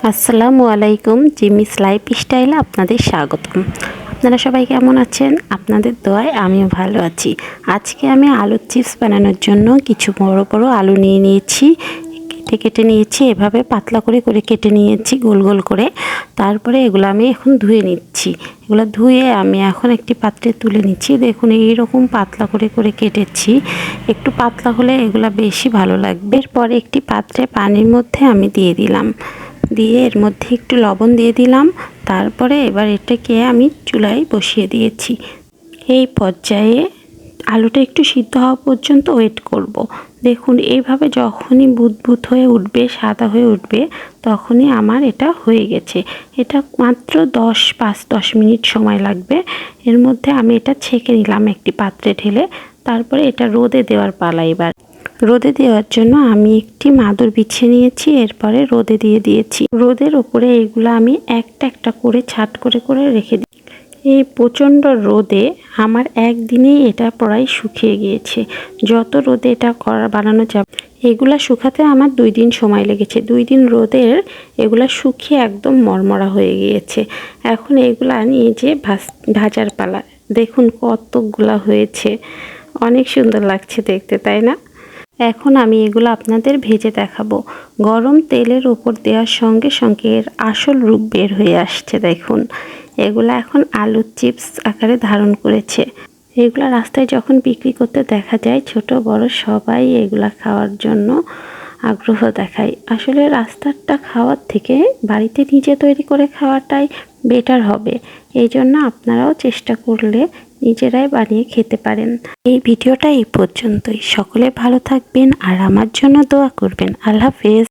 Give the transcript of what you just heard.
আসসালামু আলাইকুম। জিমিস লাইফস্টাইলে আপনাদের স্বাগতম। আপনারা সবাই কেমন আছেন? আপনাদের দোয়ায় আমিও ভালো আছি। আজকে আমি আলুর চিপস বানানোর জন্য কিছু বড় বড় আলু নিয়ে নিয়েছি। কেটে নিয়েছি, এভাবে পাতলা করে কেটে নিয়েছি গোল গোল করে। তারপরে এগুলো আমি এখন ধুয়ে নিচ্ছি। এগুলো ধুয়ে আমি এখন একটি পাত্রে তুলে নিচ্ছি। দেখুন এইরকম পাতলা করে কেটেছি। একটু পাতলা হলে এগুলো বেশি ভালো লাগবে। এরপরে একটি পাত্রে পানির মধ্যে আমি দিয়ে দিলাম, দিয়ে এর মধ্যে একটু লবণ দিয়ে দিলাম। তারপরে এবার এটাকে আমি চুলায় বসিয়ে দিয়েছি। এই পর্যায়ে আলুটা একটু সিদ্ধ হওয়া পর্যন্ত ওয়েট করব। দেখুন এইভাবে যখনই বুদবুদ হয়ে উঠবে, সাদা হয়ে উঠবে, তখনই আমার এটা হয়ে গেছে। এটা মাত্র 5-10 মিনিট সময় লাগবে। এর মধ্যে আমি এটা ছেঁকে নিলাম একটি পাত্রে ঢেলে। তারপরে এটা রোদে দেওয়ার পালা। এবার রোদে দেওয়ার জন্য আমি একটি মাদুর বিছিয়ে নিয়েছি, এরপরে রোদে দিয়ে দিয়েছি। রোদের ওপরে এগুলো আমি একটা একটা করে ছাট করে রেখে দিই। এই প্রচণ্ড রোদে আমার একদিনেই এটা প্রায় শুকিয়ে গিয়েছে। যত রোদে এটা বানানো যাবে, এগুলা শুকাতে আমার 2 দিন সময় লেগেছে। 2 দিন রোদের এগুলা শুকিয়ে একদম মরমরা হয়ে গিয়েছে। এখন এগুলা নিয়ে যে ভাজার পালা। দেখুন কতগুলা হয়েছে, অনেক সুন্দর লাগছে দেখতে, তাই না? এখন আমি এগুলো আপনাদের ভেজে দেখাবো। গরম তেলের উপর দেওয়ার সঙ্গে সঙ্গে এর আসল রূপ বের হয়ে আসছে। দেখুন এগুলো এখন আলুর চিপস আকারে ধারণ করেছে। এগুলো রাস্তায় যখন বিক্রি করতে দেখা যায়, ছোট বড় সবাই এগুলা খাওয়ার জন্য আগ্রহ দেখায়। আসলে রাস্তারটা খাওয়ার থেকে বাড়িতে নিজে তৈরি করে খাওয়াটাই বেটার হবে। এই জন্য আপনারাও চেষ্টা করলে নিজেরাই বানিয়ে খেতে পারেন। এই ভিডিওটা এই পর্যন্তই। সকলে ভালো থাকবেন আর আমার জন্য দোয়া করবেন। আল্লাহ হাফেজ।